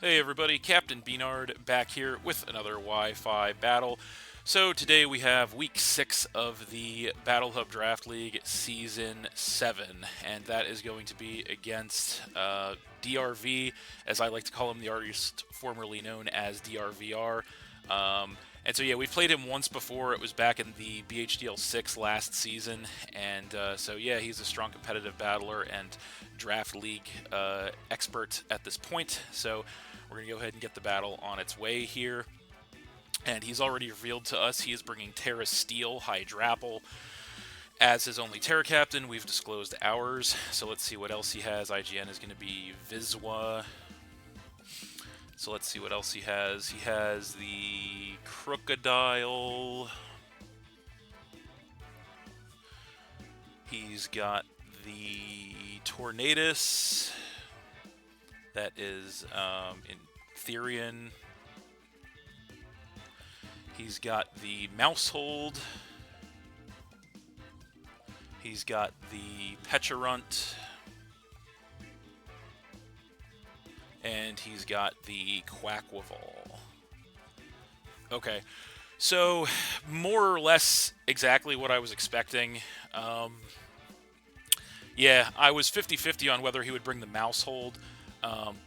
Hey everybody, Captain B-Nard back here with another Wi-Fi battle. So today we have week 6 of the Battle Hub Draft League Season 7, and that is going to be against DRV, as I like to call him, the artist formerly known as DRVR. And so yeah, we've played him once before. It was back in the BHDL6 last season, and so yeah, he's a strong competitive battler and draft league expert at this point. So we're gonna go ahead and get the battle on its way here. And he's already revealed to us he is bringing Terra Steel Hydrapple as his only Terra Captain. We've disclosed ours, so let's see what else he has. IGN is going to be Viswa. So let's see what else he has. He has the Crocodile. He's got the Tornadus. That is in Therian. He's got the Mousehold. He's got the Pecharunt. And he's got the Quackwaval. Okay, so more or less exactly what I was expecting. Yeah, I was 50-50 on whether he would bring the Mousehold,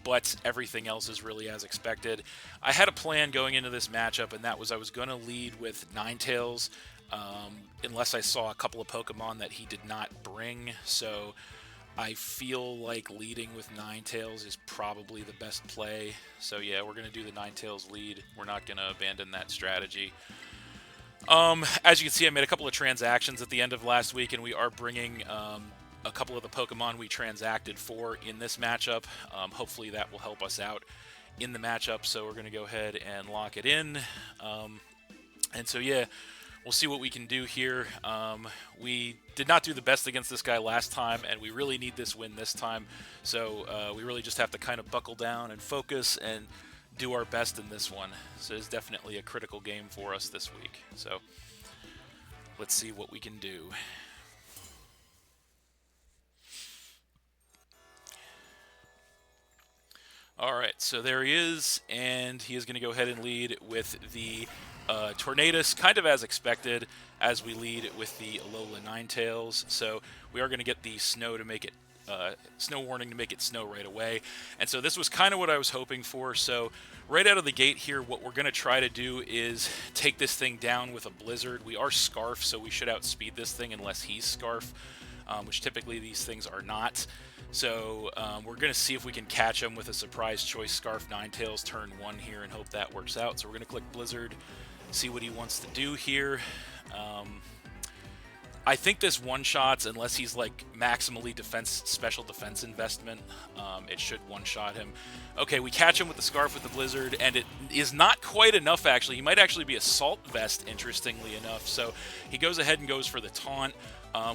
but everything else is really as expected. I had a plan going into this matchup, and that was I was going to lead with Ninetales, unless I saw a couple of Pokemon that he did not bring, so I feel like leading with Ninetales is probably the best play. So yeah, we're going to do the Ninetales lead. We're not going to abandon that strategy. As you can see, I made a couple of transactions at the end of last week, and we are bringing a couple of the Pokemon we transacted for in this matchup. Hopefully that will help us out in the matchup, so we're going to go ahead and lock it in. And so yeah, we'll see what we can do here. We did not do the best against this guy last time, and we really need this win this time. So we really just have to kind of buckle down and focus and do our best in this one. So it's definitely a critical game for us this week. So let's see what we can do. Alright, so there he is, and he is going to go ahead and lead with the Tornadus, kind of as expected, as we lead with the Alola Ninetales. So we are going to get the snow to make it, snow warning to make it snow right away. And so this was kind of what I was hoping for. So right out of the gate here, what we're going to try to do is take this thing down with a Blizzard. We are Scarf, so we should outspeed this thing unless he's Scarf, which typically these things are not. So we're going to see if we can catch him with a surprise choice Scarf Ninetales turn 1 here and hope that works out. So we're going to click Blizzard, see what he wants to do here. I think this one-shots, unless he's like maximally special defense investment, it should one-shot him. Okay, we catch him with the Scarf with the Blizzard, and it is not quite enough, actually. He might actually be Assault Vest, interestingly enough. So he goes ahead and goes for the Taunt,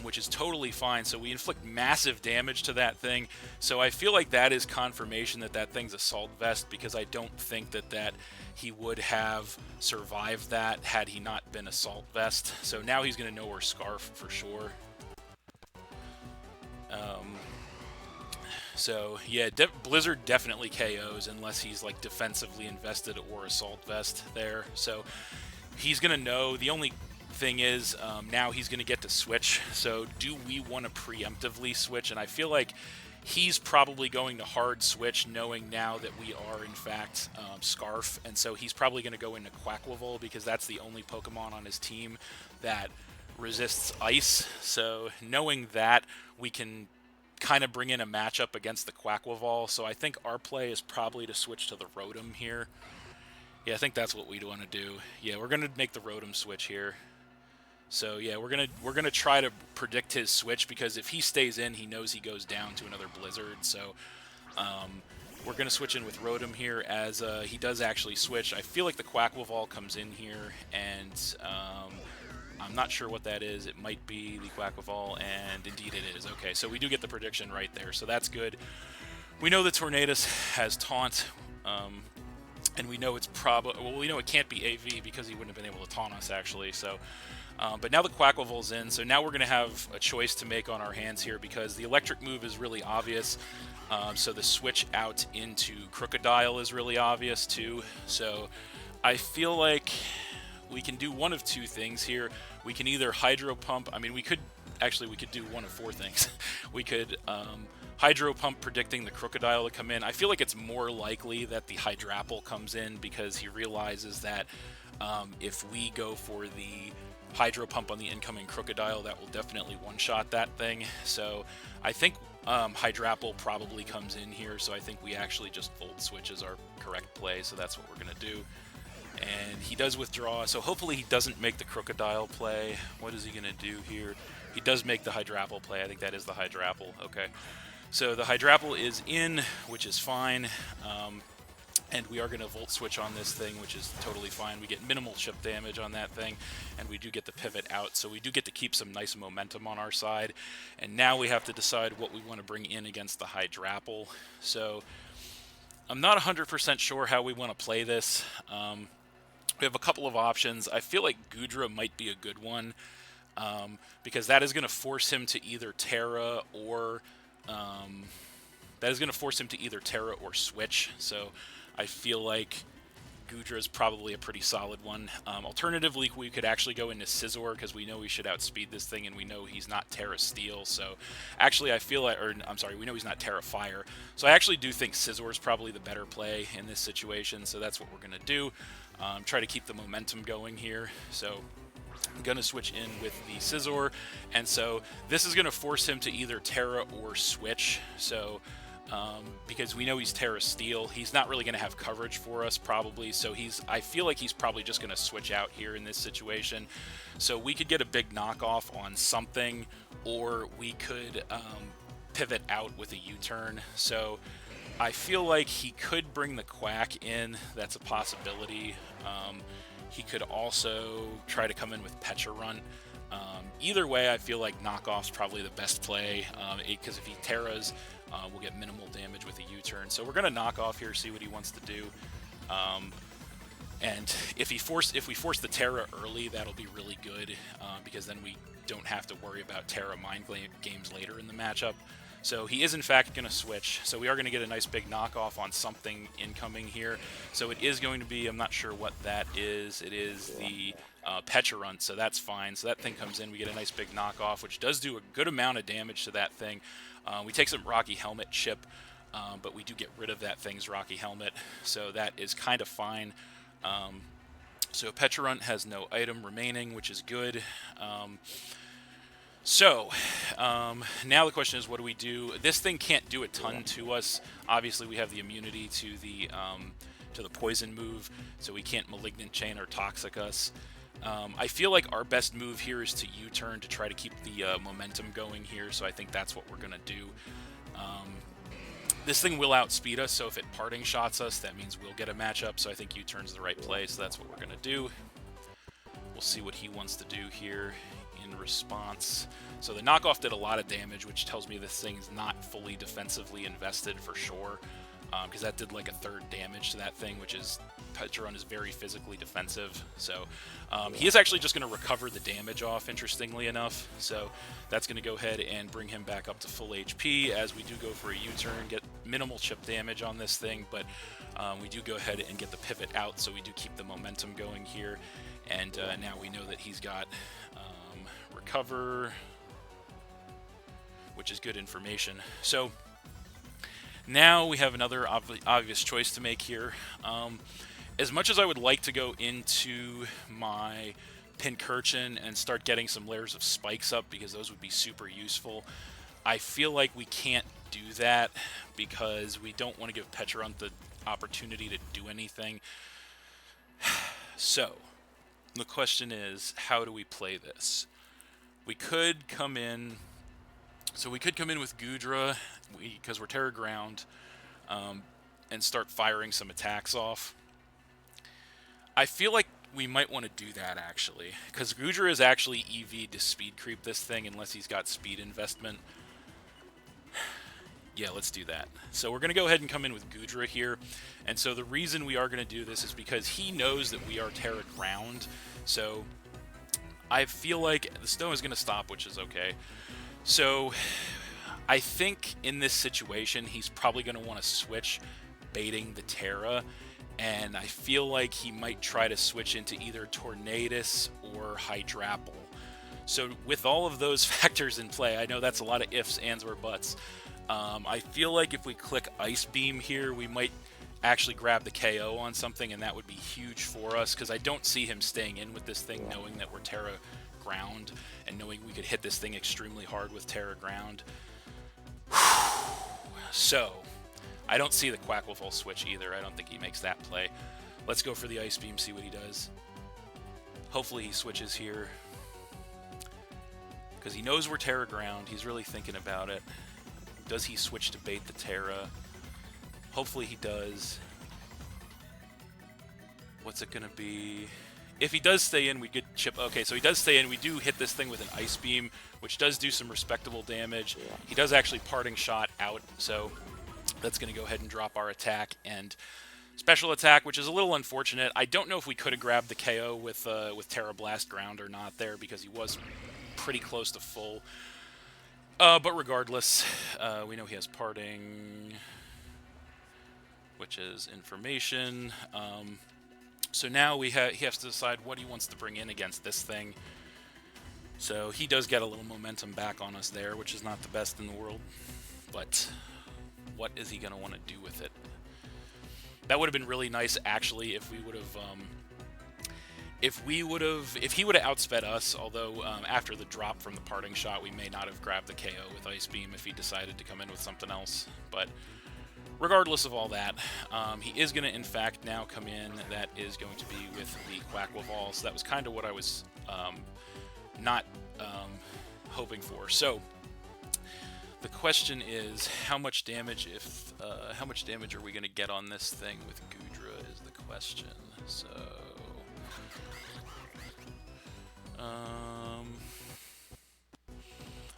which is totally fine. So we inflict massive damage to that thing. So I feel like that is confirmation that that thing's Assault Vest, because I don't think that he would have survived that had he not been Assault Vest. So now he's going to know we're Scarf for sure. So yeah, Blizzard definitely KOs unless he's like defensively invested or Assault Vest there. So he's going to know. The only thing is now he's going to get to switch. So do we want to preemptively switch? And I feel like he's probably going to hard switch, knowing now that we are in fact Scarf, and so he's probably going to go into Quackwaval because that's the only Pokemon on his team that resists ice. So knowing that, we can kind of bring in a matchup against the Quackwaval. So I think our play is probably to switch to the Rotom here. Yeah, I think that's what we'd want to do. Yeah, we're going to make the Rotom switch here. So yeah, we're gonna try to predict his switch, because if he stays in, he knows he goes down to another Blizzard. So we're gonna switch in with Rotom here as he does actually switch. I feel like the Quackwaval comes in here, and I'm not sure what that is. It might be the Quackwaval, and indeed it is. Okay, so we do get the prediction right there, so that's good. We know the Tornadus has Taunt, and we know it's probably, well, we know it can't be AV because he wouldn't have been able to taunt us actually. So But now the Quacklevol's in, so now we're going to have a choice to make on our hands here because the electric move is really obvious. So the switch out into Crocodile is really obvious too. So I feel like we can do one of two things here. We can either Hydro Pump. I mean, we could do one of four things. We could Hydro Pump, predicting the Crocodile to come in. I feel like it's more likely that the Hydrapple comes in because he realizes that if we go for the Hydro Pump on the incoming Crocodile, that will definitely one-shot that thing. So I think Hydrapple probably comes in here, so I think we actually just Volt Switch is our correct play, so that's what we're going to do. And he does withdraw, so hopefully he doesn't make the Crocodile play. What is he going to do here? He does make the Hydrapple play. I think that is the Hydrapple. Okay. So the Hydrapple is in, which is fine. And we are going to Volt Switch on this thing, which is totally fine. We get minimal chip damage on that thing, and we do get the pivot out, so we do get to keep some nice momentum on our side. And now we have to decide what we want to bring in against the Hydrapple. So I'm not 100% sure how we want to play this. We have a couple of options. I feel like Goodra might be a good one, because that is going to force him to either Terra or switch. So I feel like Goodra is probably a pretty solid one. Alternatively, we could actually go into Scizor because we know we should outspeed this thing, and we know he's not Terra Steel. So actually, I feel like, or I'm sorry, we know he's not Terra Fire. So I actually do think Scizor is probably the better play in this situation. So that's what we're going to do. Try to keep the momentum going here. So I'm going to switch in with the Scizor, and so this is going to force him to either Terra or switch. So because we know he's Terra Steel, he's not really going to have coverage for us probably, so I feel like he's probably just going to switch out here in this situation. So we could get a big knockoff on something, or we could pivot out with a U-turn. So I feel like he could bring the Quack in. That's a possibility. He could also try to come in with Pecharunt. Either way, I feel like knockoff's probably the best play, because if he Terras, we'll get minimal damage with a U-turn. So we're going to knock off here, see what he wants to do. And if we force the Terra early, that'll be really good, because then we don't have to worry about Terra Mind Games later in the matchup. So he is in fact going to switch. So we are going to get a nice big knockoff on something incoming here. So it is going to be, I'm not sure what that is. It is the Pecharunt, so that's fine. So that thing comes in, we get a nice big knockoff, which does do a good amount of damage to that thing. We take some Rocky Helmet chip, but we do get rid of that thing's Rocky Helmet. So that is kind of fine. So Pecharunt has no item remaining, which is good. So now the question is, what do we do? This thing can't do a ton to us. Obviously, we have the immunity to the poison move, so we can't Malignant Chain or Toxic us. I feel like our best move here is to U-turn to try to keep the momentum going here, so I think that's what we're going to do. This thing will outspeed us, so if it parting shots us, that means we'll get a matchup, so I think U-turn's the right play, so that's what we're going to do. We'll see what he wants to do here in response. So the knockoff did a lot of damage, which tells me this thing's not fully defensively invested for sure, because that did like a third damage to that thing, which is, Pecharunt is very physically defensive. So he is actually just going to recover the damage off, interestingly enough. So that's going to go ahead and bring him back up to full HP as we do go for a U-turn, get minimal chip damage on this thing, but we do go ahead and get the pivot out, so we do keep the momentum going here. And now we know that he's got recover, which is good information. So now we have another obvious choice to make here. As much as I would like to go into my Pincurchin and start getting some layers of spikes up, because those would be super useful, I feel like we can't do that because we don't want to give Pecharunt the opportunity to do anything. So the question is, how do we play this? We could come in, with Goodra, because we're Terra Ground, and start firing some attacks off. I feel like we might want to do that, actually, because Goodra is actually EV to speed creep this thing unless he's got speed investment. Yeah, let's do that. So we're going to go ahead and come in with Goodra here. And so the reason we are going to do this is because he knows that we are Terra Ground. So I feel like the snow is going to stop, which is okay. So I think in this situation, he's probably going to want to switch, baiting the Terra, and I feel like he might try to switch into either Tornadus or Hydrapple. So with all of those factors in play, I know that's a lot of ifs, ands, or buts. I feel like if we click Ice Beam here, we might actually grab the KO on something, and that would be huge for us, because I don't see him staying in with this thing knowing that we're Terra Ground, and knowing we could hit this thing extremely hard with Terra Ground. So, I don't see the Quaquaval switch either. I don't think he makes that play. Let's go for the Ice Beam, see what he does. Hopefully he switches here, because he knows we're Terra Ground. He's really thinking about it. Does he switch to bait the Terra? Hopefully he does. What's it going to be? If he does stay in, we get chip. Okay, so he does stay in. We do hit this thing with an Ice Beam, which does do some respectable damage. He does actually Parting Shot out, so that's going to go ahead and drop our attack and special attack, which is a little unfortunate. I don't know if we could have grabbed the KO with Terra Blast Ground or not there, because he was pretty close to full. But regardless, we know he has Parting, which is information. So now he has to decide what he wants to bring in against this thing. So he does get a little momentum back on us there, which is not the best in the world. But what is he going to want to do with it? That would have been really nice, actually, if we would have... if he would have outsped us, although after the drop from the Parting Shot, we may not have grabbed the KO with Ice Beam if he decided to come in with something else. But regardless of all that, he is going to, in fact, now come in. That is going to be with the Quaquaval. So that was kind of what I was not hoping for. So the question is, how much damage are we going to get on this thing with Goodra is the question.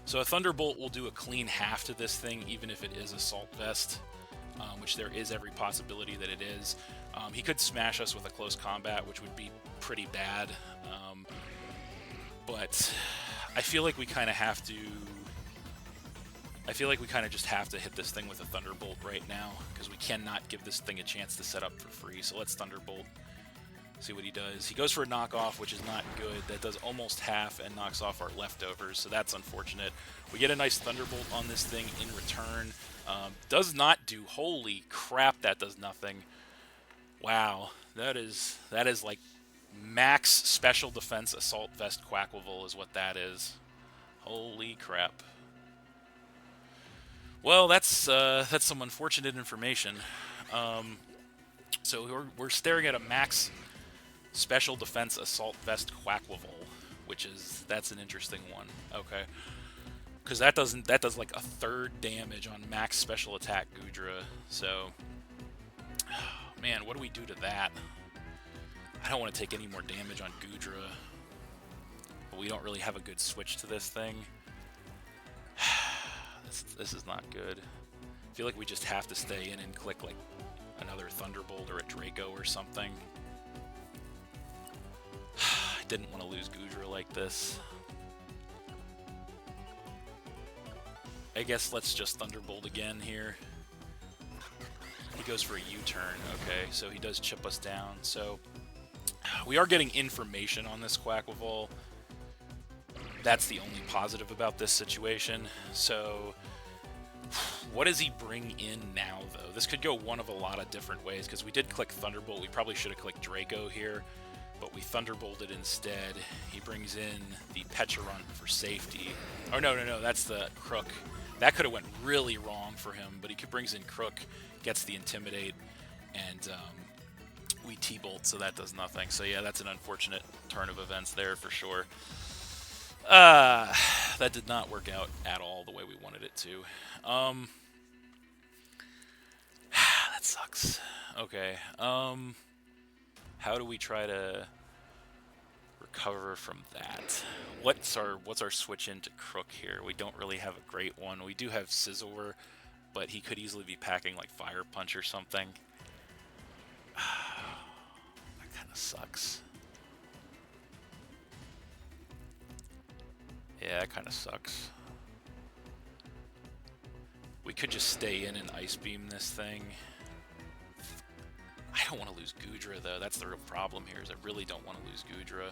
So a Thunderbolt will do a clean half to this thing, even if it is Assault Vest, which there is every possibility that it is. He could smash us with a close combat, which would be pretty bad. But I feel like we kind of have to... just have to hit this thing with a Thunderbolt right now, because we cannot give this thing a chance to set up for free. So let's Thunderbolt. See what he does. He goes for a knockoff, which is not good. That does almost half and knocks off our leftovers, so that's unfortunate. We get a nice Thunderbolt on this thing in return. Does not do... Holy crap, that does nothing. Wow, that is like max special defense Assault Vest Quaquaval is what that is. Holy crap. Well, that's some unfortunate information. So we're staring at a max special defense Assault Vest Quaquaval, that's an interesting one. Okay, because that does like a third damage on max special attack Goodra. So, man, what do we do to that? I don't want to take any more damage on Goodra, but we don't really have a good switch to this thing. This is not good. I feel like we just have to stay in and click like another Thunderbolt or a Draco or something. I didn't want to lose Goodra like this. I guess let's just Thunderbolt again here. He goes for a U-turn. Okay, so he does chip us down. So we are getting information on this Quaquaval. That's the only positive about this situation. So what does he bring in now, though? This could go one of a lot of different ways, because we did click Thunderbolt. We probably should have clicked Draco here, but we Thunderbolted instead. He brings in the Pecharunt for safety. Oh, no, that's the Crook. That could have went really wrong for him, but he brings in Crook, gets the Intimidate, and we T-Bolt, so that does nothing. So yeah, that's an unfortunate turn of events there for sure. That did not work out at all the way we wanted it to. That sucks. Okay. How do we try to recover from that? What's our switch into Crook here? We don't really have a great one. We do have Scizor, but he could easily be packing like Fire Punch or something. That kind of sucks. Yeah, that kind of sucks. We could just stay in and Ice Beam this thing. I don't want to lose Goodra, though. That's the real problem here, is I really don't want to lose Goodra.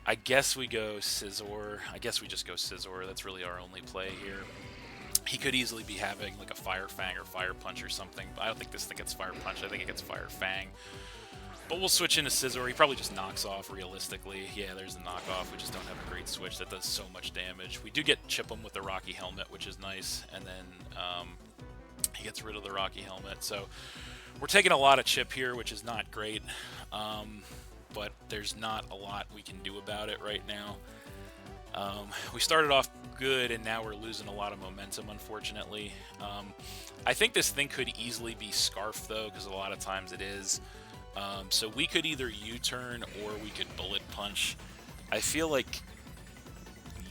I guess we go Scizor. I guess we just go Scizor. That's really our only play here. He could easily be having like a Fire Fang or Fire Punch or something, but I don't think this thing gets Fire Punch. I think it gets Fire Fang. But we'll switch into Scizor. He probably just knocks off, realistically. Yeah, there's the knockoff. We just don't have a great switch that does so much damage. We do get Chip him with the Rocky Helmet, which is nice, and then he gets rid of the Rocky Helmet. So we're taking a lot of chip here, which is not great, but there's not a lot we can do about it right now. We started off good, and now we're losing a lot of momentum, unfortunately. I think this thing could easily be Scarf, though, because a lot of times it is. So we could either U-turn or we could Bullet Punch. I feel like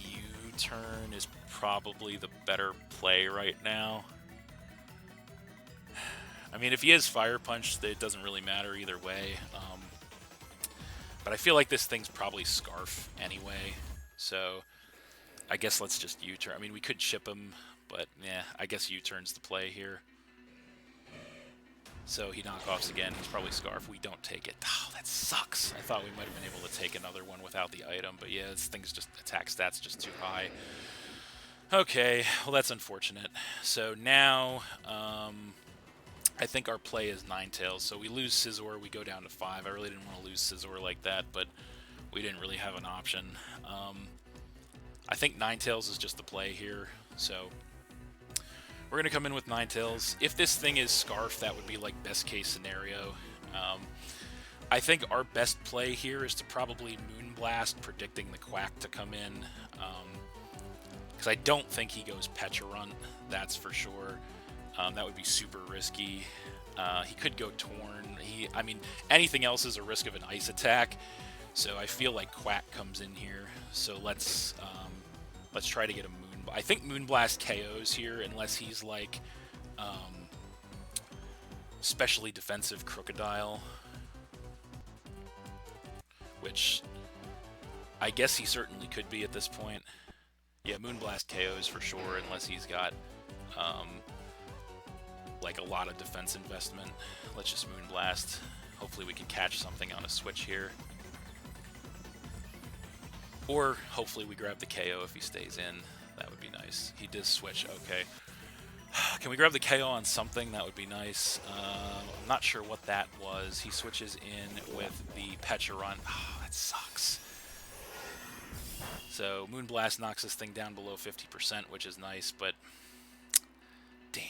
U-turn is probably the better play right now. I mean, if he has Fire Punch, it doesn't really matter either way. But I feel like this thing's probably Scarf anyway. So I guess let's just U-turn. I mean, we could chip him, but yeah, I guess U-turn's the play here. So he knockoffs again. He's probably Scarf. We don't take it. Oh, that sucks. I thought we might have been able to take another one without the item, but yeah, this thing's just attack stats just too high. Okay, well that's unfortunate. So now I think our play is Ninetales. So we lose Scizor, we go down to 5. I really didn't want to lose Scizor like that, but we didn't really have an option. I think Ninetales is just the play here, so we're going to come in with Ninetales. If this thing is Scarf, that would be like best case scenario. I think our best play here is to probably Moonblast, predicting the Quack to come in. Because I don't think he goes Pecharunt, that's for sure. That would be super risky. He could go Torn. I mean, anything else is a risk of an Ice attack. So I feel like Quack comes in here. So let's try to get a Moon. I think Moonblast KOs here unless he's like specially defensive Crocodile, which I guess he certainly could be at this point. Yeah, Moonblast KOs for sure unless he's got like a lot of defense investment. Let's just Moonblast. Hopefully we can catch something on a switch here. Or hopefully we grab the KO if he stays in. That would be nice. He does switch. Okay. Can we grab the KO on something? That would be nice. I'm not sure what that was. He switches in with the Pecharunt. Oh, that sucks. So Moonblast knocks this thing down below 50%, which is nice, but damn.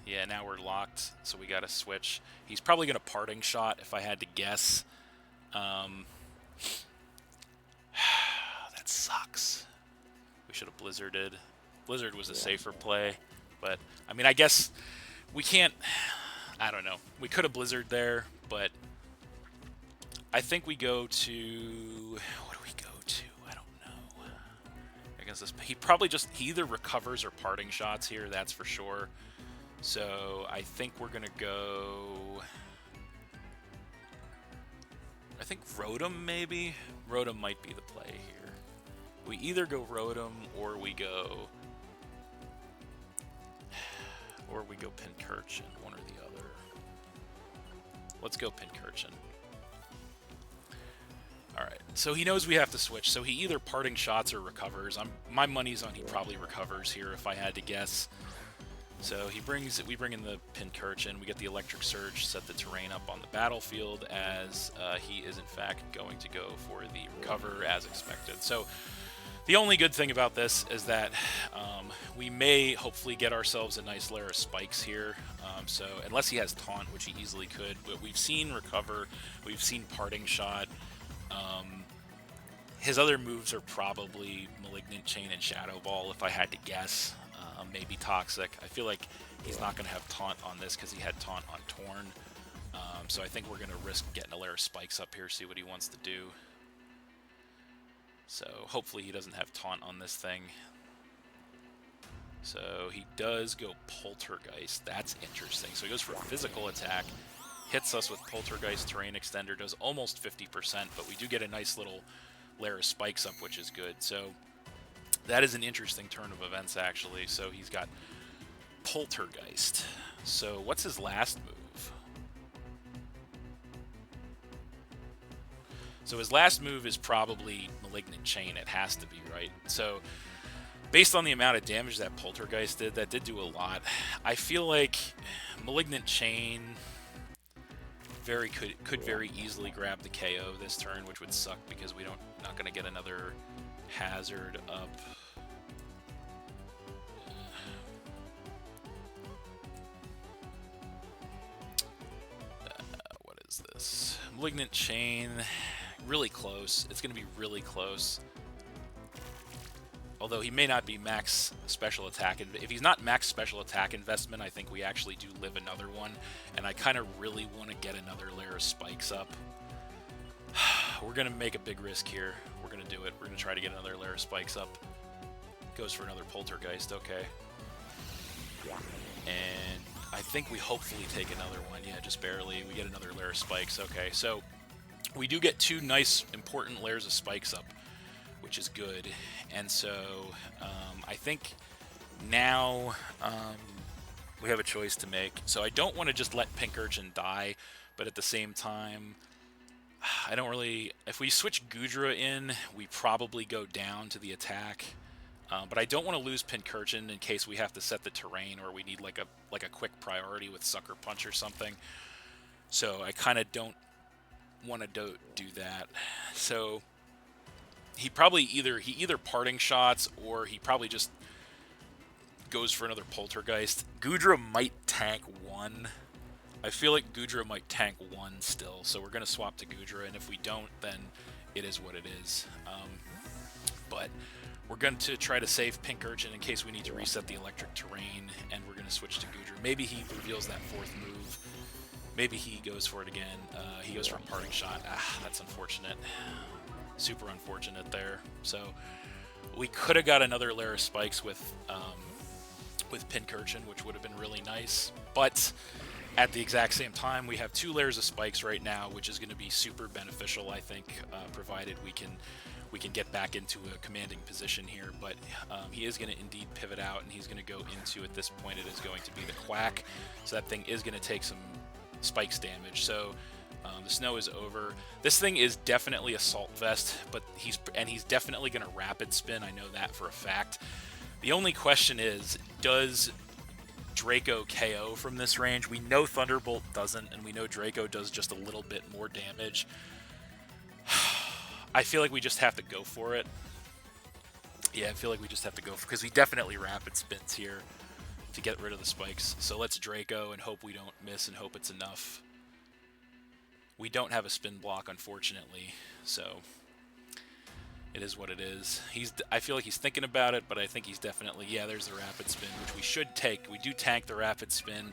Yeah, now we're locked, so we got to switch. He's probably going to Parting Shot if I had to guess. That sucks. We should have Blizzarded. Blizzard was a safer play, but I mean, I guess we can't. I don't know. We could have Blizzard there, but I think we go to. What do we go to? I don't know. Against this, he either recovers or Parting Shots here. That's for sure. So I think we're gonna go. I think Rotom maybe. Rotom might be the play here. We either go Rotom or we go Pincurchin, one or the other. Let's go Pincurchin. Alright, so he knows we have to switch, so he either Parting Shots or recovers. My money's on he probably recovers here if I had to guess. So we bring in the Pincurchin, we get the Electric Surge, set the terrain up on the battlefield as he is in fact going to go for the recover as expected. So the only good thing about this is that we may hopefully get ourselves a nice layer of spikes here. So unless he has Taunt, which he easily could, but we've seen Recover, we've seen Parting Shot. His other moves are probably Malignant Chain and Shadow Ball if I had to guess. Maybe Toxic. I feel like he's not going to have Taunt on this because he had Taunt on Torn. So I think we're going to risk getting a layer of spikes up here, see what he wants to do. So hopefully he doesn't have Taunt on this thing. So he does go Poltergeist. That's interesting. So he goes for a physical attack, hits us with Poltergeist, Terrain Extender, does almost 50%, but we do get a nice little layer of spikes up, which is good. So That is an interesting turn of events, actually. So he's got Poltergeist. So what's his last move? So his last move is probably Malignant Chain. It has to be, right? So based on the amount of damage that Poltergeist did, that did do a lot. I feel like Malignant Chain could very easily grab the KO this turn, which would suck because we not going to get another hazard up. What is this? Malignant Chain, really close. It's going to be really close. Although he may not be max special attack. If he's not max special attack investment, I think we actually do live another one. And I kind of really want to get another layer of spikes up. We're going to make a big risk here. We're going to do it. We're going to try to get another layer of spikes up. Goes for another Poltergeist. Okay. And I think we hopefully take another one. Yeah, just barely. We get another layer of spikes. Okay, so we do get 2 nice, important layers of spikes up, which is good. And so I think now we have a choice to make. So I don't want to just let Pink Urchin die, but at the same time, I don't really... If we switch Goodra in, we probably go down to the attack. But I don't want to lose Pink Urchin in case we have to set the terrain or we need like a quick priority with Sucker Punch or something. So I kind of don't want to do that. So he probably either parting shots or he probably just goes for another Poltergeist. Goodra might tank 1. I feel like Goodra might tank 1 still, so we're going to swap to Goodra, and if we don't, then it is what it is. But we're going to try to save Pink Urchin in case we need to reset the electric terrain, and we're going to switch to Goodra. Maybe he reveals that 4th move. Maybe he goes for it again. He goes for a parting shot. That's unfortunate. Super unfortunate there. So we could have got another layer of spikes with Pink Urchin, which would have been really nice. But at the exact same time, we have 2 layers of spikes right now, which is going to be super beneficial, I think, provided we can get back into a commanding position here. But he is going to indeed pivot out, and he's going to go into, at this point, it is going to be the Quack. So that thing is going to take some spikes damage. So the snow is over. This thing is definitely Assault Vest, but he's definitely going to Rapid Spin. I know that for a fact. The only question is, does Draco KO from this range? We know Thunderbolt doesn't, and we know Draco does just a little bit more damage. I feel like we just have to go for it. Yeah, I feel like we just have to go for it, because he definitely Rapid Spins here to get rid of the spikes. So let's Draco and hope we don't miss and hope it's enough. We don't have a spin block, unfortunately, so it is what it is. I feel like he's thinking about it, but I think he's definitely... Yeah, there's the Rapid Spin, which we should take. We do tank the Rapid Spin.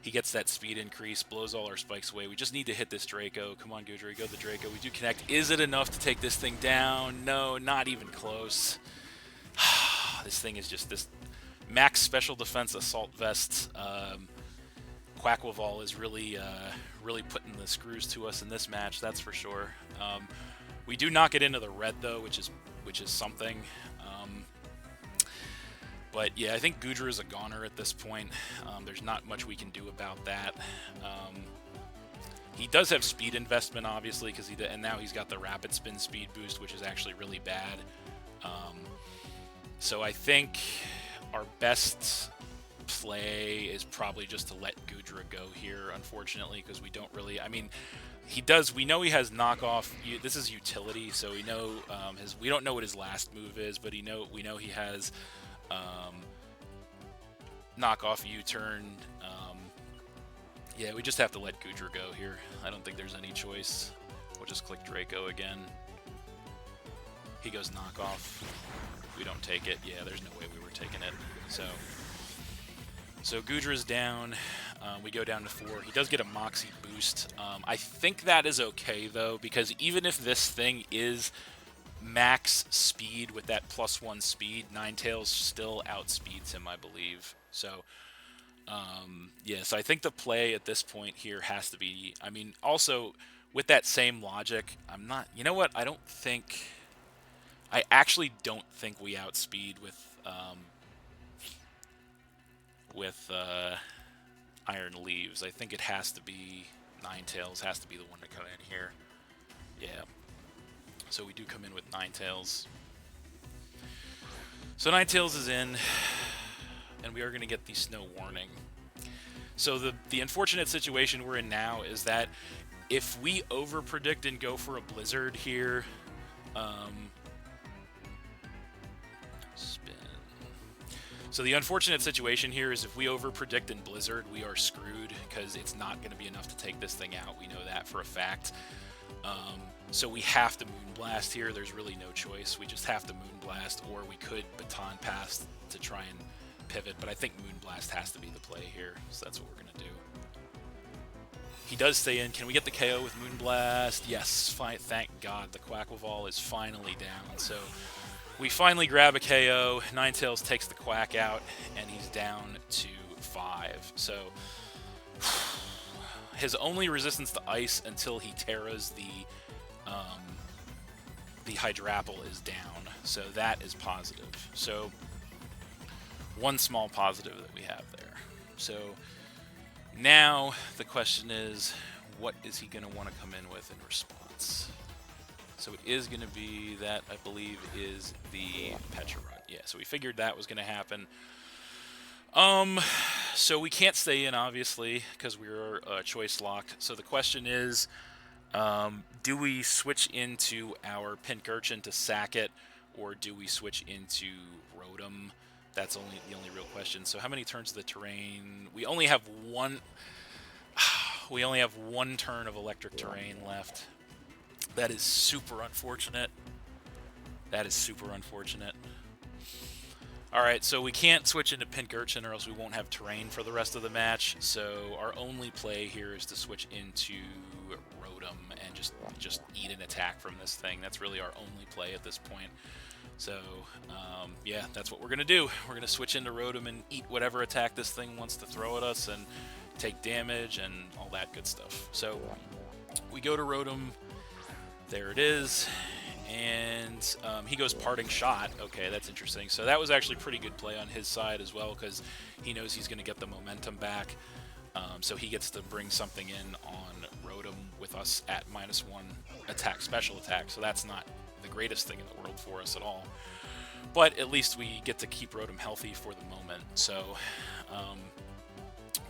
He gets that speed increase, blows all our spikes away. We just need to hit this Draco. Come on, Goodra, go the Draco. We do connect. Is it enough to take this thing down? No, not even close. This thing is just this max special defense Assault Vest. Quackleval is really putting the screws to us in this match, that's for sure. We do knock it into the red though, which is something. But yeah, I think Goodra is a goner at this point. There's not much we can do about that. He does have speed investment, obviously, and now he's got the Rapid Spin speed boost, which is actually really bad. So I think our best play is probably just to let Goodra go here, unfortunately, because we don't really... I mean, we know he has knockoff... This is utility, so we know we don't know what his last move is, but we know he has knockoff U-turn. Yeah, we just have to let Goodra go here. I don't think there's any choice. We'll just click Draco again. He goes knockoff. We don't take it. Yeah, there's no way we were taking it. So Goodra's down. We go down to 4. He does get a Moxie boost. I think that is okay, though, because even if this thing is max speed with that +1 speed, Ninetales still outspeeds him, I believe. So, yeah, so I think the play at this point here has to be... I mean, also, with that same logic, I'm not... You know what? I don't think I actually don't think we outspeed with Iron Leaves. I think it has to be Ninetales has to be the one to come in here. Yeah. So we do come in with Ninetales. So Ninetales is in, and we are going to get the Snow Warning. So the unfortunate situation we're in now is that if we overpredict and go for a Blizzard here, spin. So the unfortunate situation here is if we overpredict in Blizzard, we are screwed because it's not going to be enough to take this thing out. We know that for a fact. So we have to Moonblast here. There's really no choice. We just have to Moonblast, or we could Baton Pass to try and pivot, but I think Moonblast has to be the play here, so that's what we're going to do. He does stay in. Can we get the KO with Moonblast? Yes, thank God. The Quaquaval is finally down, so we finally grab a KO. Ninetales takes the Quack out, and he's down to 5. So his only resistance to ice until he Terras the Hydrapple is down, so that is positive. So one small positive that we have there. So now the question is, what is he going to want to come in with in response? So it is going to be that, I believe, is the Petra Run. Yeah, so we figured that was going to happen. So we can't stay in, obviously, because we're choice locked. So the question is, do we switch into our Pincurchin to sack it, or do we switch into Rotom? That's the only real question. So how many turns of the terrain? We only have one. We only have one turn of electric terrain left. That is super unfortunate. That is super unfortunate. All right, so we can't switch into Pincurchin, or else we won't have terrain for the rest of the match. So our only play here is to switch into Rotom and just eat an attack from this thing. That's really our only play at this point. So, yeah, that's what we're going to do. We're going to switch into Rotom and eat whatever attack this thing wants to throw at us and take damage and all that good stuff. So, we go to Rotom. There it is. And he goes Parting Shot. Okay, that's interesting. So that was actually pretty good play on his side as well, because he knows he's going to get the momentum back. So he gets to bring something in on Rotom with us at -1 attack, special attack. So that's not the greatest thing in the world for us at all. But at least we get to keep Rotom healthy for the moment. So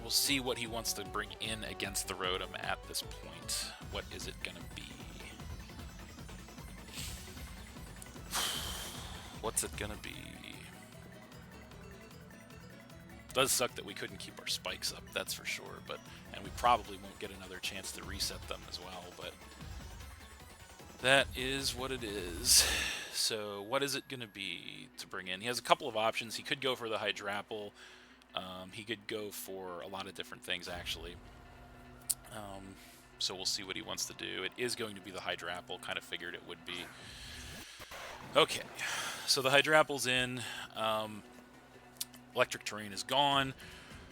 we'll see what he wants to bring in against the Rotom at this point. What is it going to be? What's it going to be? It does suck that we couldn't keep our spikes up, that's for sure. And we probably won't get another chance to reset them as well, but that is what it is. So what is it going to be to bring in? He has a couple of options. He could go for the Hydrapple. He could go for a lot of different things, actually. So we'll see what he wants to do. It is going to be the Hydrapple. Kind of figured it would be. Okay, so the Hydrapple's in. Electric Terrain is gone.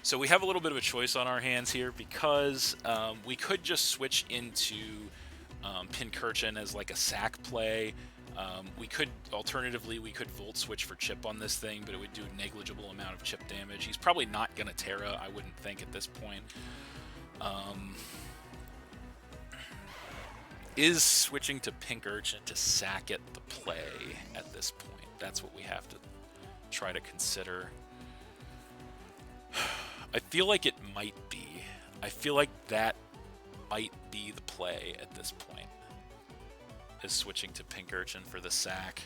So we have a little bit of a choice on our hands here, because we could just switch into Pincurchin as like a sack play. Alternatively, we could Volt Switch for Chip on this thing, but it would do a negligible amount of chip damage. He's probably not going to Terra, I wouldn't think, at this point. Is switching to Pincurchin to sack it the play at this point? That's what we have to try to consider. I feel like it might be. I feel like that might be the play at this point, is switching to Pincurchin for the sack.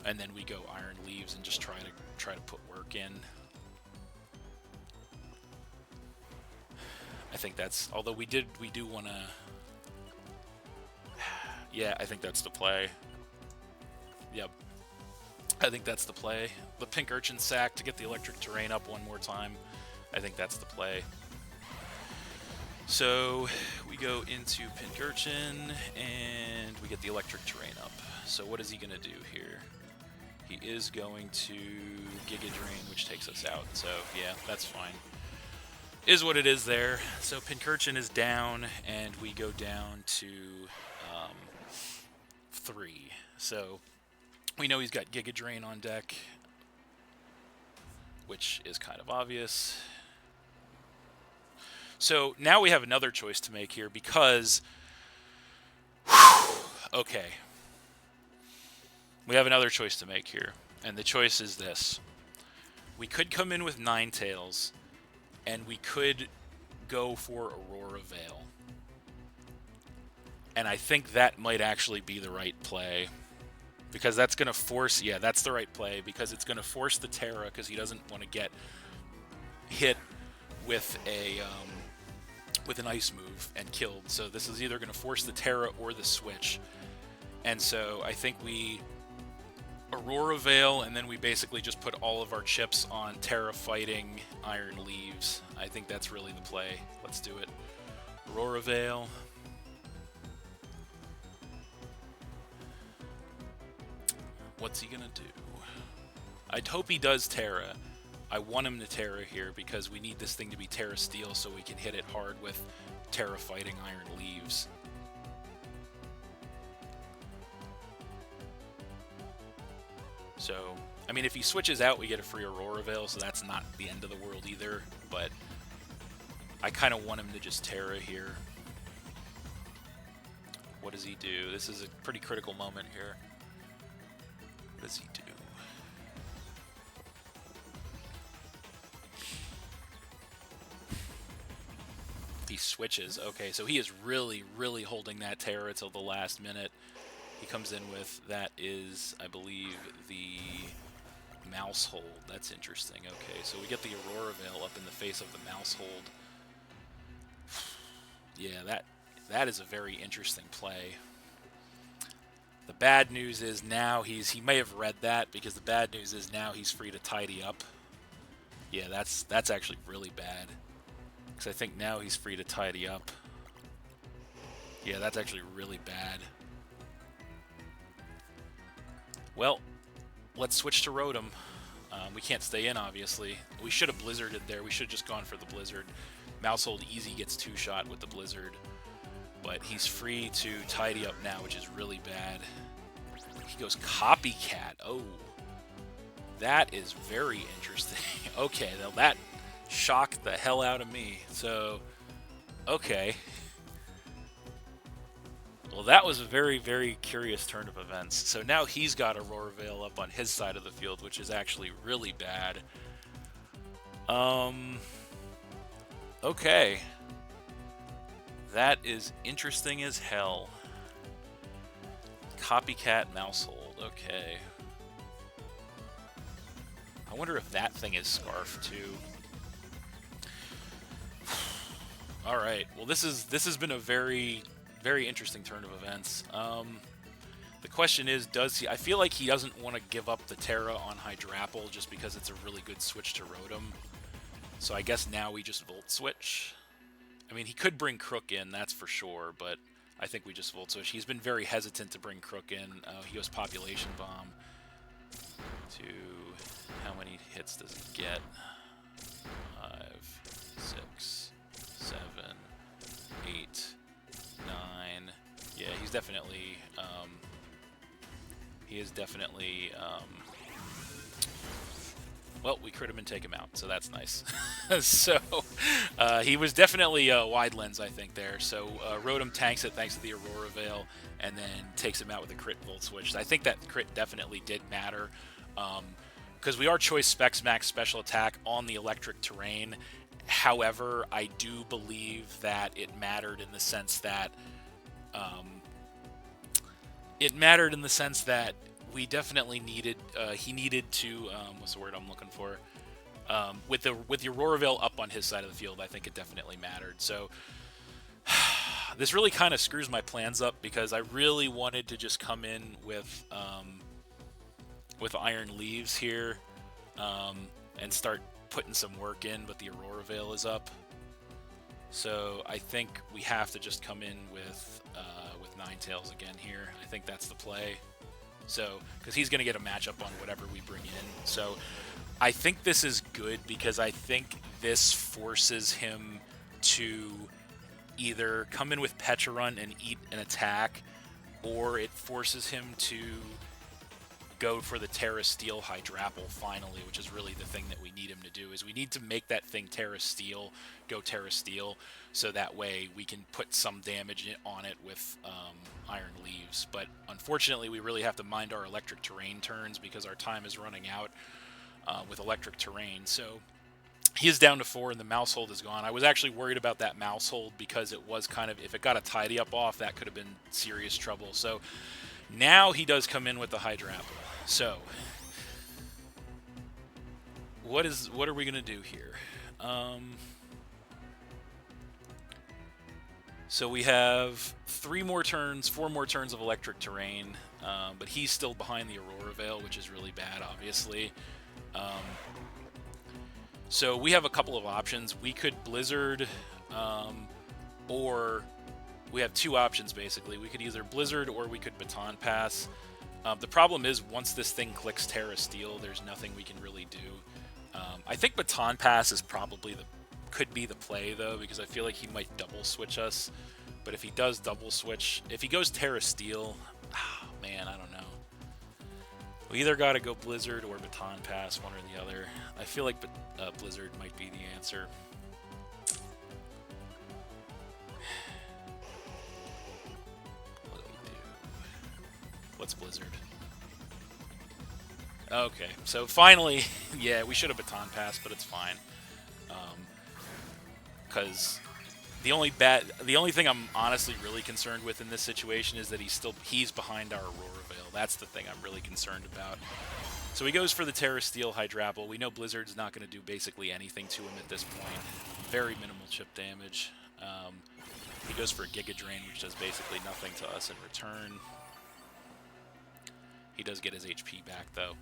And then we go Iron Leaves and just try to put work in. I think that's, although we do want to, yeah, I think that's the play. Yep. I think that's the play. The Pincurchin sack to get the electric terrain up one more time. I think that's the play. So we go into Pincurchin and we get the electric terrain up. So what is he going to do here? He is going to Giga Drain, which takes us out. So yeah, that's fine. Is what it is there. So Pincurchin is down, and we go down to 3. So we know he's got Giga Drain on deck, which is kind of obvious. So now we have another choice to make here because... okay. We have another choice to make here, and the choice is this. We could come in with Ninetales, and we could go for Aurora Veil. And I think that might actually be the right play. Because that's going to force... yeah, that's the right play. Because it's going to force the Terra, because he doesn't want to get hit with an ice move and killed. So this is either going to force the Terra or the switch. And so I think we Aurora Veil, and then we basically just put all of our chips on Terra fighting Iron Leaves. I think that's really the play. Let's do it. Aurora Veil. What's he gonna do? I'd hope he does Terra. I want him to Terra here because we need this thing to be Terra Steel so we can hit it hard with Terra fighting Iron Leaves. So, I mean, if he switches out, we get a free Aurora Veil, so that's not the end of the world either, but I kind of want him to just Terra here. What does he do? This is a pretty critical moment here. What does he do? He switches. Okay, so he is really, really holding that Terra till the last minute. He comes in with, that is, I believe, the Mouse Hold. That's interesting. Okay, so we get the Aurora Veil up in the face of the Mouse Hold. Yeah, that is a very interesting play. The bad news is now he may have read that, because the bad news is now he's free to tidy up. Yeah, that's actually really bad. Because I think now he's free to tidy up. Yeah, that's actually really bad. Well, let's switch to Rotom. We can't stay in, obviously. We should have Blizzarded there. We should have just gone for the Blizzard. Mousehold easy gets 2-shot with the Blizzard. But he's free to tidy up now, which is really bad. He goes Copycat. Oh. That is very interesting. Okay, now that shocked the hell out of me. So, okay. Well, that was a very, very curious turn of events. So now he's got Aurora Veil up on his side of the field, which is actually really bad. Okay. That is interesting as hell. Copycat Mousehold. Okay. I wonder if that thing is Scarf too. All right. Well, this has been a very, very interesting turn of events. The question is, does he... I feel like he doesn't want to give up the Terra on Hydrapple just because it's a really good switch to Rotom. So I guess now we just Volt Switch. I mean, he could bring Crook in, that's for sure, but I think we just Volt Switch. He's been very hesitant to bring Crook in. He goes Population Bomb. To... how many hits does he get? 5, 6, 7, 8, 9. Yeah, he's definitely... he is definitely... well, we crit him and take him out, so that's nice. So, he was definitely wide lens, I think, there. So, Rotom tanks it thanks to the Aurora Veil, and then takes him out with a crit Volt Switch. I think that crit definitely did matter, because we are Choice Specs Max Special Attack on the electric terrain. However, I do believe that it mattered in the sense that... we definitely needed, he needed to, what's the word I'm looking for? With the Aurora Veil up on his side of the field, I think it definitely mattered. So, this really kind of screws my plans up, because I really wanted to just come in with Iron Leaves here, and start putting some work in, but the Aurora Veil is up. So, I think we have to just come in with Ninetales again here. I think that's the play. So, because he's going to get a matchup on whatever we bring in. So, I think this is good, because I think this forces him to either come in with Pecha Run and eat an attack, or it forces him to go for the Terra Steel Hydrapple finally, which is really the thing that we need him to do, is we need to make that thing Terra Steel, go Terra Steel, so that way we can put some damage on it with Iron Leaves. But unfortunately, we really have to mind our electric terrain turns because our time is running out with electric terrain. So he is down to 4 and the mouse hold is gone. I was actually worried about that mouse hold because it was kind of, if it got a tidy up off, that could have been serious trouble. So now he does come in with the Hydrapple. So what are we gonna do here? So we have 4 more turns of electric terrain, but he's still behind the Aurora Veil, which is really bad, obviously. So we have a couple of options. We could Blizzard, or we have 2 options, basically. We could either Blizzard or we could Baton Pass. The problem is, once this thing clicks Terra Steel, there's nothing we can really do. I think Baton Pass is probably could be the play, though, because I feel like he might double switch us. But if he does double switch, if he goes Terra Steel, oh, man, I don't know. We either got to go Blizzard or Baton Pass, one or the other. I feel like Blizzard might be the answer. What do we do? What's Blizzard? Okay, so finally, yeah, we should have Baton Pass, but it's fine. Because the only thing I'm honestly really concerned with in this situation is that he's behind our Aurora Veil. That's the thing I'm really concerned about. So he goes for the Terra Steel Hydrapple. We know Blizzard's not going to do basically anything to him at this point. Very minimal chip damage. He goes for a Giga Drain, which does basically nothing to us in return. He does get his HP back, though.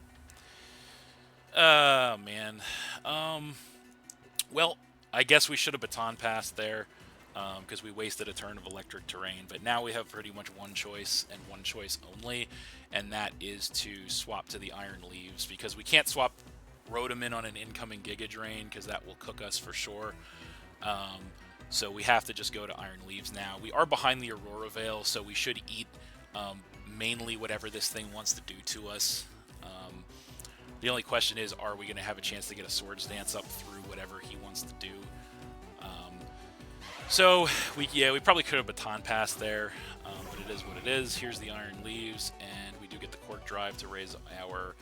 Oh, man. Well, I guess we should have Baton Passed there, because we wasted a turn of electric terrain. But now we have pretty much one choice, and one choice only, and that is to swap to the Iron Leaves, because we can't swap Rotom on an incoming Giga Drain, because that will cook us for sure. So we have to just go to Iron Leaves now. We are behind the Aurora Veil, so we should eat mainly whatever this thing wants to do to us. The only question is, are we going to have a chance to get a Swords Dance up through whatever he wants to do? So we probably could have Baton Passed there, but it is what it is. Here's the Iron Leaves, and we do get the Quark Drive to raise our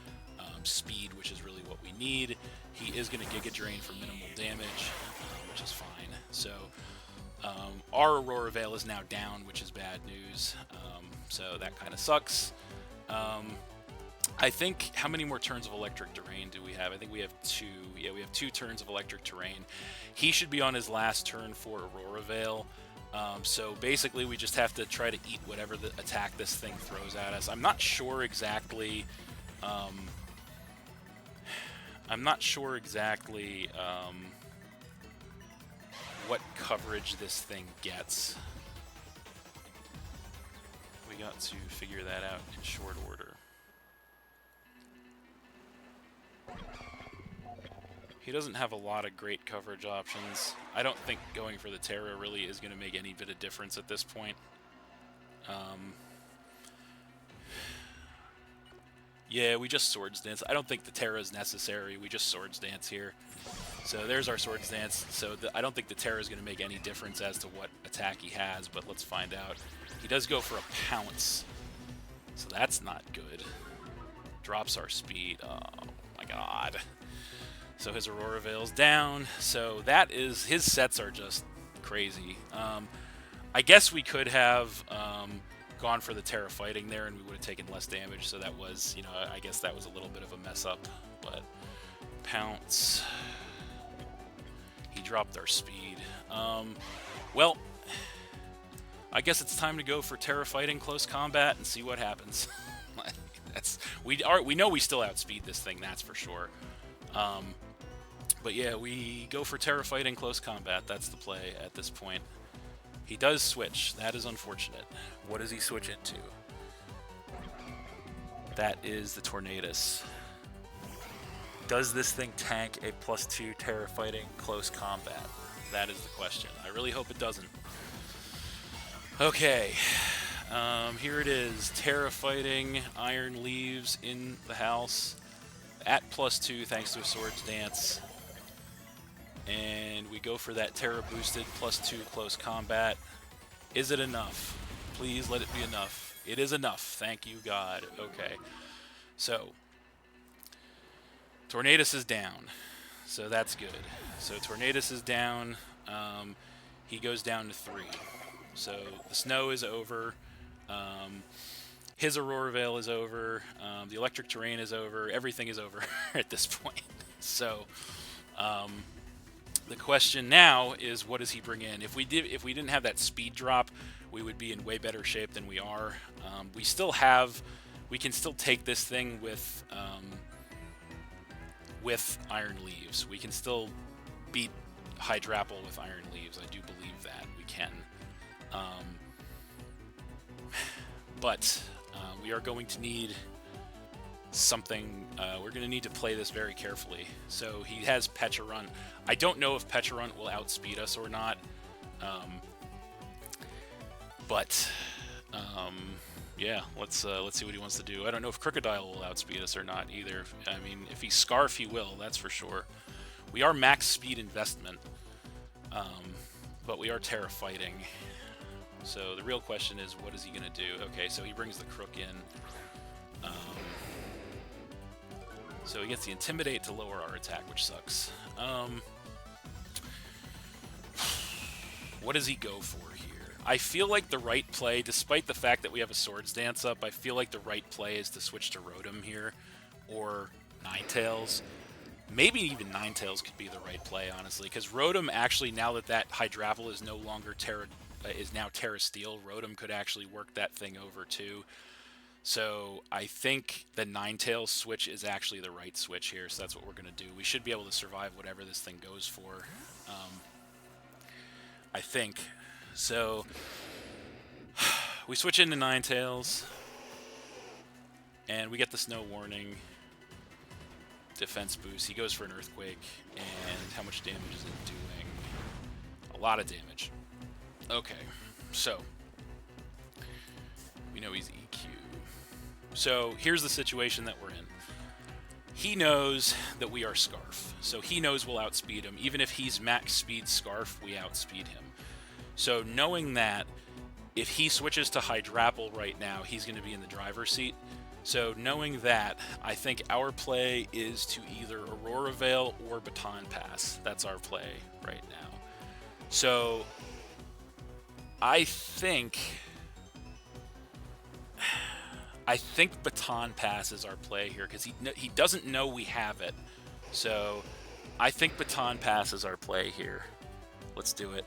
speed, which is really what we need. He is going to Giga Drain for minimal damage, which is fine. So our Aurora Veil is now down, which is bad news. So that kind of sucks. I think, how many more turns of electric terrain do we have? I think we have 2. Yeah, we have 2 turns of electric terrain. He should be on his last turn for Aurora Veil. So basically, we just have to try to eat whatever the attack this thing throws at us. I'm not sure exactly. What coverage this thing gets. We got to figure that out in short order. He doesn't have a lot of great coverage options. I don't think going for the Terra really is going to make any bit of difference at this point. Yeah, we just Swords Dance. I don't think the Terra is necessary. We just Swords Dance here. So there's our Swords Dance. So I don't think the Terra is going to make any difference as to what attack he has, but let's find out. He does go for a Pounce. So that's not good. Drops our speed. Oh my god. So his Aurora Veil's down. So that is, his sets are just crazy. I guess we could have gone for the Terra Fighting there and we would have taken less damage. So that was, you know, I guess that was a little bit of a mess up. But Pounce. He dropped our speed. Well, I guess it's time to go for Terra Fighting Close Combat and see what happens. We know we still outspeed this thing, that's for sure. But yeah, we go for Terra Fighting Close Combat. That's the play at this point. He does switch. That is unfortunate. What does he switch into? That is the Tornadus. Does this thing tank a +2 Terra Fighting Close Combat? That is the question. I really hope it doesn't. Okay. Here it is. Terra fighting. Iron Leaves in the house. At +2 thanks to a Swords Dance. And we go for that Terra boosted +2 close combat. Is it enough? Please let it be enough. It is enough. Thank you, God. Okay. So, Tornadus is down. So that's good. So Tornadus is down. He goes down to 3. So the snow is over. His Aurora Veil is over. The electric terrain is over. Everything is over at this point. So the question now is, what does he bring in? If we didn't have that speed drop, we would be in way better shape than we are. We can still take this thing with Iron Leaves. We can still beat Hydrapple with Iron Leaves. I do believe that we can. But we are going to need something. We're going to need to play this very carefully. So he has Pecharunt. I don't know if Pecharunt will outspeed us or not. Yeah, let's see what he wants to do. I don't know if Crocodile will outspeed us or not either. I mean, if he's Scarf, he will. That's for sure. We are max speed investment, but we are Terra fighting. So the real question is, what is he going to do? Okay, so he brings the Crook in. So he gets the Intimidate to lower our attack, which sucks. What does he go for here? I feel like the right play, despite the fact that we have a Swords Dance up, I feel like the right play is to switch to Rotom here, or Ninetales. Maybe even Ninetales could be the right play, honestly, because Rotom actually, now that Hydrapple is no longer Terra Steel, Rotom could actually work that thing over too. So I think the Ninetales switch is actually the right switch here, so that's what we're going to do. We should be able to survive whatever this thing goes for, I think. So we switch into Ninetales, and we get the Snow Warning. Defense boost. He goes for an Earthquake, and how much damage is it doing? A lot of damage. Okay, so we know he's EQ. So here's the situation that we're in. He knows that we are Scarf, so he knows we'll outspeed him. Even if he's max speed Scarf, we outspeed him. So knowing that, if he switches to Hydrapple right now, he's going to be in the driver's seat. So knowing that, I think our play is to either Aurora Veil or Baton Pass. That's our play right now. So I think Baton Pass is our play here, because he doesn't know we have it. So I think Baton Pass is our play here. Let's do it.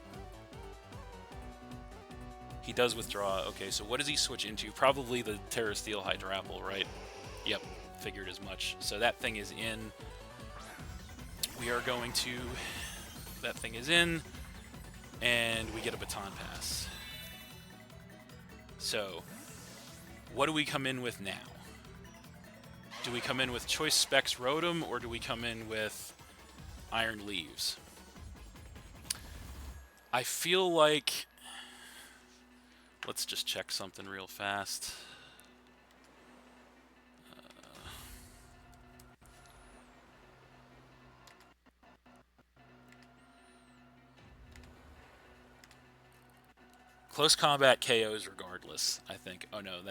He does withdraw. Okay, so what does he switch into? Probably the Terra Steel Hydrapple, right? Yep, figured as much. So that thing is in. We are going to... That thing is in, and we get a Baton Pass. So, what do we come in with now? Do we come in with Choice Specs Rotom, or do we come in with Iron Leaves? I feel like... Let's just check something real fast. Close combat KOs regardless, I think. Oh no,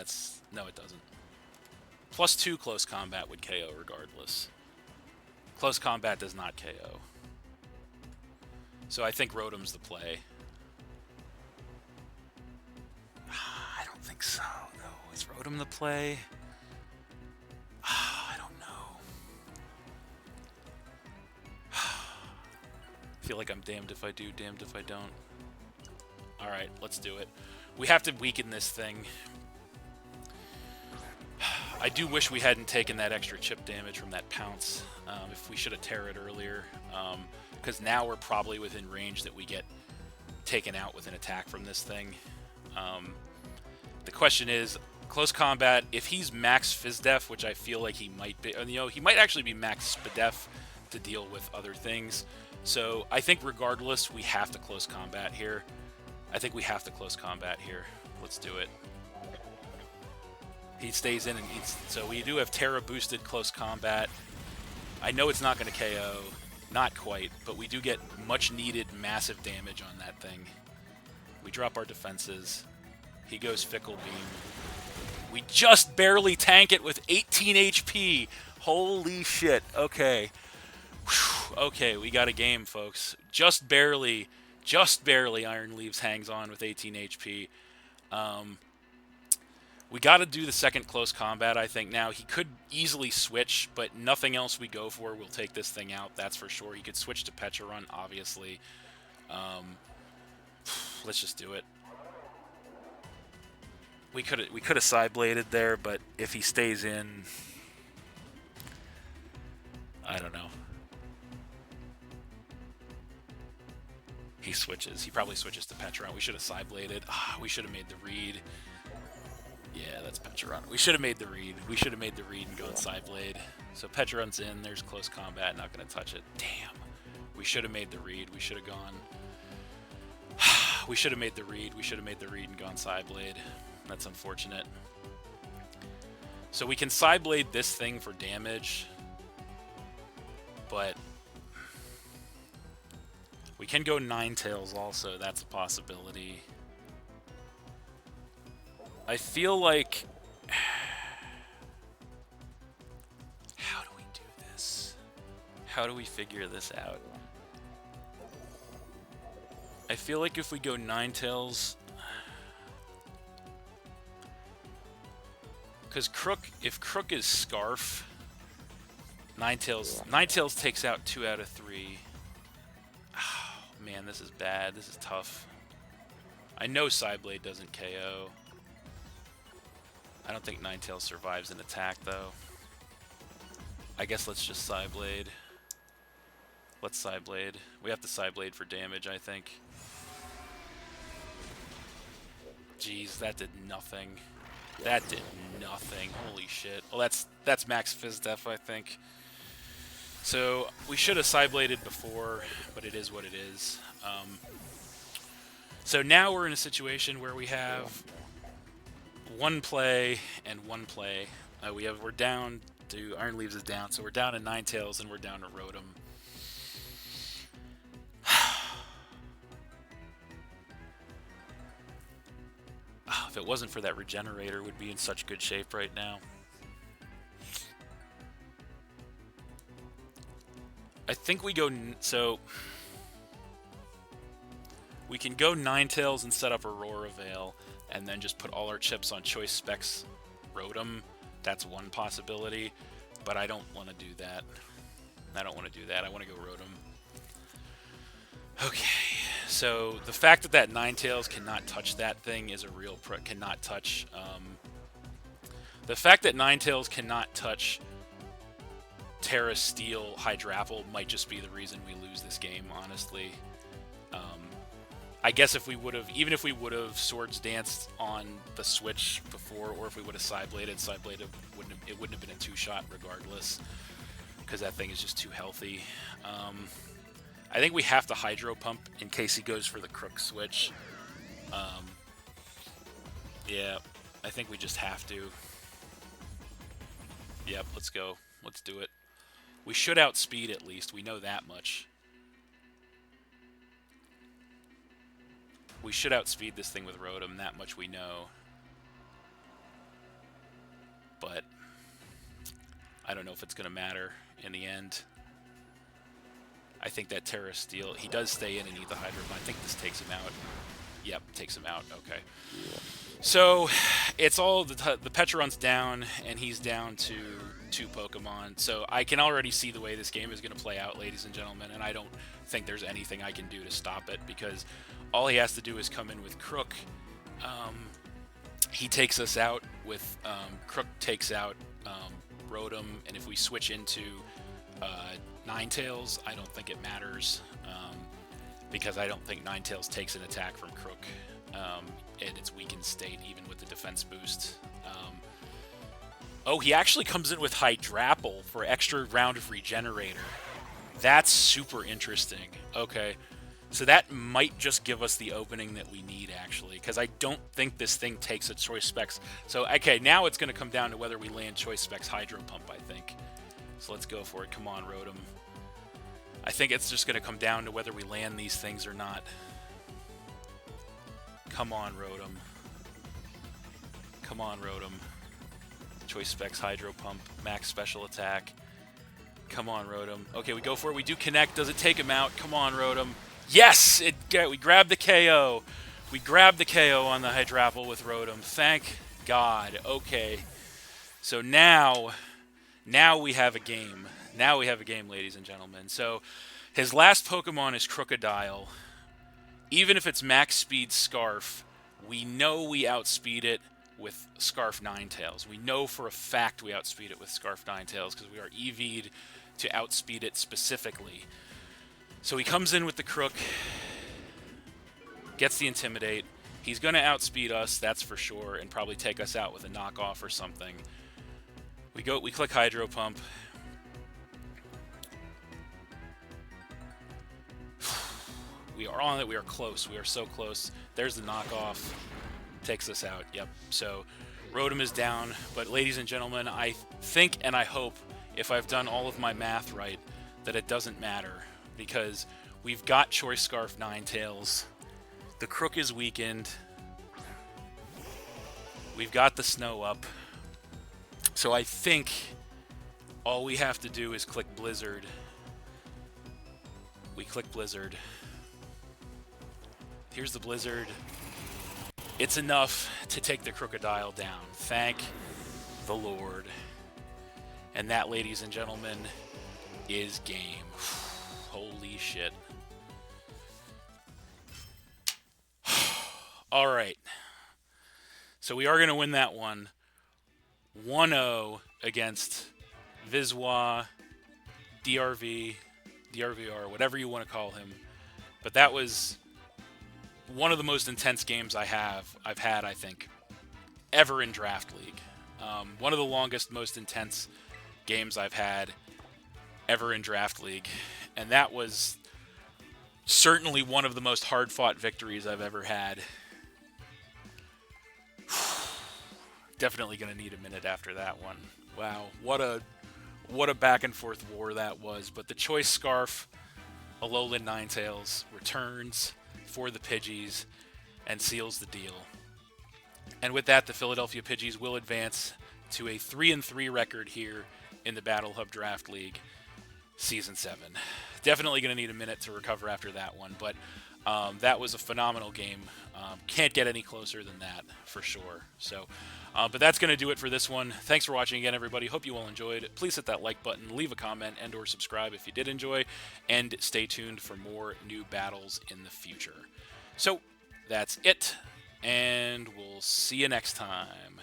no it doesn't. +2 close combat would KO regardless. Close combat does not KO. So I think Rotom's the play. I don't think so, no. Is Rotom the play? I don't know. I feel like I'm damned if I do, damned if I don't. Alright, let's do it. We have to weaken this thing. I do wish we hadn't taken that extra chip damage from that Pounce. If we should have Terra'd earlier. Because now we're probably within range that we get taken out with an attack from this thing. The question is, close combat, if he's max Fizdef, which I feel like he might be, you know, he might actually be max Spadef to deal with other things. So I think regardless, we have to close combat here. I think we have to close combat here. Let's do it. He stays in and eats. So we do have Terra boosted close combat. I know it's not going to KO. Not quite, but we do get much needed massive damage on that thing. We drop our defenses. He goes Fickle Beam. We just barely tank it with 18 HP. Holy shit. Okay. Whew. Okay, we got a game, folks. Just barely Iron Leaves hangs on with 18 HP. We got to do the second close combat, I think, now. He could easily switch, but nothing else we go for will take this thing out, that's for sure. He could switch to Petra Run, obviously. Let's just do it. We could have side-bladed there, but if he stays in... I don't know. He switches. He probably switches to Petra Run. We should have side-bladed. We should have made the read. Yeah, that's Petra Run. We should have made the read. We should have made the read and gone Psyblade. So Petra Run's in. There's close combat. Not going to touch it. Damn. We should have made the read. We should have gone... we should have made the read. We should have made the read and gone Psyblade. That's unfortunate. So we can Psyblade this thing for damage. But... we can go Ninetales also. That's a possibility. I feel like... how do we do this? How do we figure this out? I feel like if we go Ninetales... because if Crook is Scarf, Ninetales takes out 2 out of 3. Oh, man, this is bad. This is tough. I know Psyblade doesn't KO. I don't think Ninetales survives an attack, though. I guess let's just Psyblade. Let's Psyblade. We have to Psyblade for damage, I think. Jeez, that did nothing. That did nothing. Holy shit. Well, that's max Phys Def, I think. So, we should have Psybladed before, but it is what it is. So now we're in a situation where we have... 1 play and 1 play. We're down to Iron Leaves is down, so we're down to Ninetales and we're down to Rotom. If it wasn't for that Regenerator, we'd be in such good shape right now. I think we go... so... we can go Ninetales and set up Aurora Veil, and then just put all our chips on Choice Specs Rotom. That's one possibility, but I don't want to do that. I don't want to do that. I want to go Rotom. Okay, so the fact that Ninetales cannot touch that thing is a real cannot touch. The fact that Ninetales cannot touch Terra Steel Hydrapple might just be the reason we lose this game, honestly. I guess if we would have, even if we would have Swords Danced on the Switch before, or if we would have Psybladed, it wouldn't have been a 2-shot regardless, because that thing is just too healthy. I think we have to Hydro Pump in case he goes for the Crook switch. Yeah, I think we just have to. Yep, let's go. Let's do it. We should outspeed at least. We know that much. We should outspeed this thing with Rotom, that much we know. But I don't know if it's going to matter in the end. I think that Terra Steel, he does stay in and eat the Hydro, but I think this takes him out. Yep, takes him out, okay. Yeah. So, it's all, the Petra Run's down, and he's down to 2 Pokemon. So, I can already see the way this game is going to play out, ladies and gentlemen, and I don't think there's anything I can do to stop it, because all he has to do is come in with Crook. He takes us out with, Crook takes out Rotom, and if we switch into Ninetales, I don't think it matters, because I don't think Ninetales takes an attack from Crook in its weakened state, even with the defense boost. Oh, he actually comes in with Hydrapple for extra round of Regenerator. That's super interesting. Okay, So that might just give us the opening that we need, actually, because I don't think this thing takes a Choice Specs. So, okay, now it's going to come down to whether we land Choice Specs Hydro Pump, I think. So let's go for it. Come on, Rotom. I think it's just going to come down to whether we land these things or not. Come on, Rotom. Come on, Rotom. Choice Specs Hydro Pump, max special attack. Come on, Rotom. Okay, we go for it. We do connect. Does it take him out? Come on, Rotom. Yes! We grabbed the KO. We grabbed the KO on the Hydrapple with Rotom. Thank God. Okay. So now we have a game. Now we have a game, ladies and gentlemen. So his last Pokemon is Crocodile. Even if it's max speed Scarf, we know we outspeed it with Scarf Ninetales. We know for a fact we outspeed it with Scarf Ninetales because we are EV'd to outspeed it specifically. So he comes in with the Crook, gets the Intimidate. He's going to outspeed us, that's for sure, and probably take us out with a knockoff or something. We click Hydro Pump. We are on it. We are close. We are so close. There's the knockoff. Takes us out. Yep. So Rotom is down. But ladies and gentlemen, I think and I hope, if I've done all of my math right, that it doesn't matter. Because we've got Choice Scarf Ninetales. The Crook is weakened. We've got the Snow up. So I think all we have to do is click Blizzard. We click Blizzard. Here's the Blizzard. It's enough to take the Crocodile down. Thank the Lord. And that, ladies and gentlemen, is game. Holy shit. All right. So we are going to win that one. 1-0 against Viswa, DRVR, whatever you want to call him. But that was one of the most intense games I've had, I think, ever in Draft League. One of the longest, most intense games I've had ever in Draft League. And that was certainly one of the most hard-fought victories I've ever had. Definitely going to need a minute after that one. Wow, what a back-and-forth war that was. But the Choice Scarf, Alolan Ninetales, returns for the Pidgeys and seals the deal. And with that, the Philadelphia Pidgeys will advance to a 3-3 record here in the Battle Hub Draft League Season 7. Definitely going to need a minute to recover after that one, but that was a phenomenal game. Can't get any closer than that, for sure. So, but that's going to do it for this one. Thanks for watching again, everybody. Hope you all enjoyed. Please hit that like button, leave a comment, and or subscribe if you did enjoy, and stay tuned for more new battles in the future. So, that's it, and we'll see you next time.